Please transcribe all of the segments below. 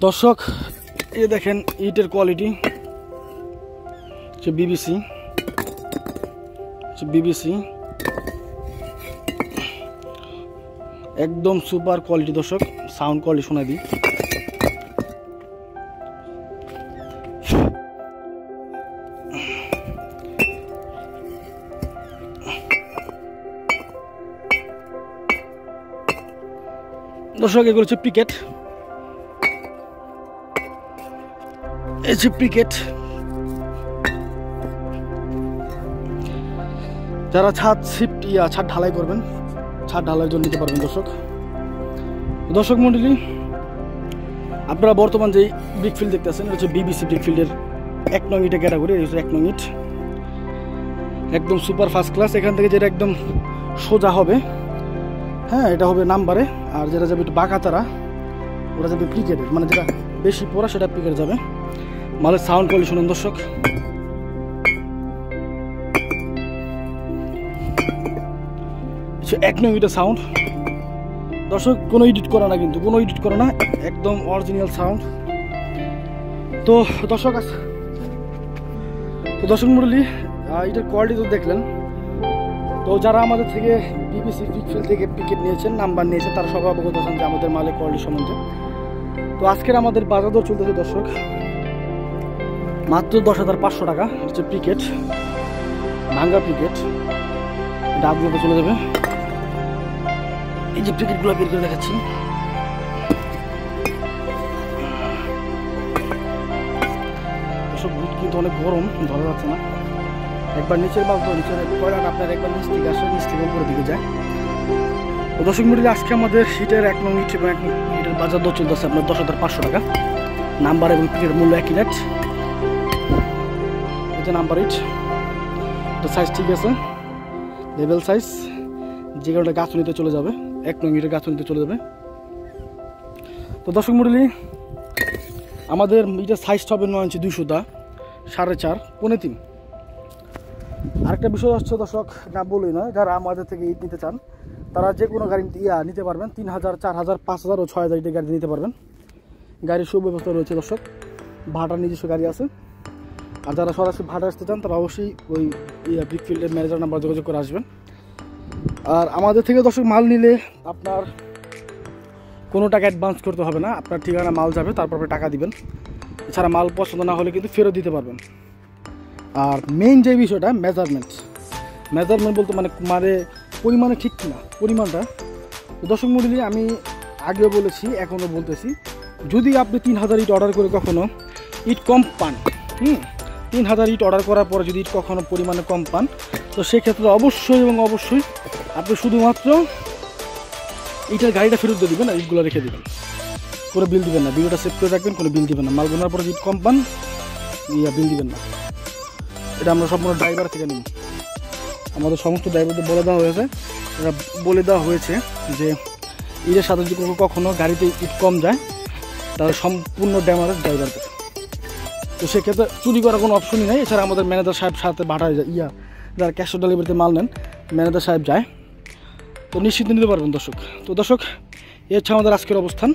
দর্শক এই দেখেন ইটের কোয়ালিটি বিবিসি একদম সুপার কোয়ালিটি। দর্শক সাউন্ড কোয়ালিটি শোনা দিই। দর্শক এগুলো হচ্ছে পিকেট, এই যে পিকেট। যারা ছাদ ঢালাই করবেন, ছাদ ঢালাইয়ের জন্য নিতে পারবেন। দর্শক মন্ডলী, আপনারা বর্তমান যে ব্রিকফিল্ড দেখতেছেন এটা হচ্ছে বিবিসি ব্রিকফিল্ডের 1 নং ইটের ক্যাটাগরি। এই হচ্ছে 1 নং ইট, একদম সুপার ফার্স্ট ক্লাস। এখান থেকে যেটা একদম সোজা হবে, হ্যাঁ এটা হবে নাম্বারে, আর যেটা যাবে একটু বাঁকা তারা ওটা যাবে পিকেটের, মানে যেটা বেশি পড়া সেটা পিকেট যাবে। মালের সাউন্ড কোয়ালিটি শুনুন দর্শক। এক নং ইটের সাউন্ড দর্শক, কোনো এডিট করা না, কিন্তু কোনো এডিট করা না, একদম অরিজিনাল সাউন্ড। তো দর্শক মন্ডলী, এটার কোয়ালিটি তো দেখলেন। তো যারা আমাদের থেকে বিবিসি ব্রিকফিল্ড থেকে পিকেট নিয়েছেন, নাম্বার নিয়েছেন, তারা সবাই অবগত আছেন যে আমাদের মালের কোয়ালিটি সম্বন্ধে। তো আজকের আমাদের বাজার দর চলতেছে দর্শক মাত্র 10,500 টাকা। হচ্ছে পিকেট, ভাঙ্গা পিকেট, ডাবগুলোতে চলে যাবে। এই যে পিকেটগুলো বের করে দেখাচ্ছি। দর্শক কিন্তু অনেক গরম, ধরা যাচ্ছে না। একবার নিচের মাল তো নিচের কয়লাটা আপনার একবার নিচ থেকে আসে, নিচ থেকে উপরের দিকে যায়। তো দর্শক মন্ডলী, আজকে আমাদের হিটের 1 নং ইট এবং 1 নং ইটের বাজার দর চলতেছে আপনার 10,500 টাকা। নাম্বার এবং পিকেটের মূল্য একই রেট। এটা নাম্বার ইট, তো সাইজ ঠিক আছে, লেভেল সাইজ, যে কারণে গাঁথুনিতে চলে যাবে, 1 নং ইটের গাঁথুনিতে চলে যাবে। তো দর্শক মন্ডলী, আমাদের ইটের সাইজটা হবে 9 ইঞ্চি 200 দা 4.5 পৌনে 3। আরেকটা বিষয় হচ্ছে দর্শক, না বলি না, যারা আমাদের থেকে ইট নিতে চান তারা যে কোনো গাড়ি নিতে পারবেন। 3,000, 4,000, 5,000 ও 6,000 ইটের গাড়ি নিতে পারবেন। গাড়ির সুব্যবস্থা রয়েছে দর্শক, ভাড়ার নিজস্ব গাড়ি আছে। আর যারা সরাসরি ভাড়া আসতে চান তারা অবশ্যই ওই ব্রিকফিল্ডের ম্যানেজার নাম্বার যোগাযোগ করে আসবেন। আর আমাদের থেকে দর্শক মাল নিলে আপনার কোনো টাকা অ্যাডভান্স করতে হবে না, আপনার ঠিকানা মাল যাবে, তারপর আপনি টাকা দিবেন। এছাড়া মাল পছন্দ না হলে কিন্তু ফেরত দিতে পারবেন। আর মেইন যে বিষয়টা মেজারমেন্ট বলতে মানে পরিমাণে ঠিক কিনা পরিমাণটা। দর্শক মন্ডলী, আমি আগেও বলেছি, এখনও বলতেছি, যদি আপনি 3,000 ইট অর্ডার করে কখনো ইট কম পান, 3,000 ইট অর্ডার করার পরে যদি ইট কখনো পরিমাণে কম পান, তো সেক্ষেত্রে অবশ্যই আপনি শুধুমাত্র ইটের গাড়িটা ফেরত দিয়ে দেবেন, আর ইটগুলো রেখে দেবেন, কোনো বিল দিবেন না। বিলটা সেভ করে রাখবেন, কোনো বিল দিবেন না। মাল গোনার পরে ইট কম পান, বিল দিবেন না। এটা আমরা সম্পূর্ণ ড্রাইভার থেকে নিই। আমাদের সমস্ত ড্রাইভারদের বলে দেওয়া হয়েছে যে ইটের সাথে যদি কখনো গাড়িতে ইট কম যায় তাহলে সম্পূর্ণ ড্যামারেজ ড্রাইভারদের। তো সেক্ষেত্রে চুরি করার কোনো অপশনই নেই। এছাড়া আমাদের ম্যানেজার সাহেব সাথে ভাড়ায় যায়, যারা ক্যাশ অন ডেলিভারিতে মাল নেন, ম্যানেজার সাহেব যায়, তো নিশ্চিত নিতে পারবেন দর্শক। তো দর্শক, এই হচ্ছে আমাদের আজকের অবস্থান।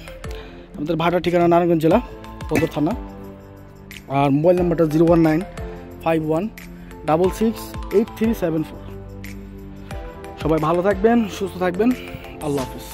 আমাদের ভাড়ার ঠিকানা নারায়ণগঞ্জ জেলা, সদর থানা। আর মোবাইল নাম্বারটা 01951668374। সবাই ভালো থাকবেন, সুস্থ থাকবেন, আল্লাহ হাফিজ।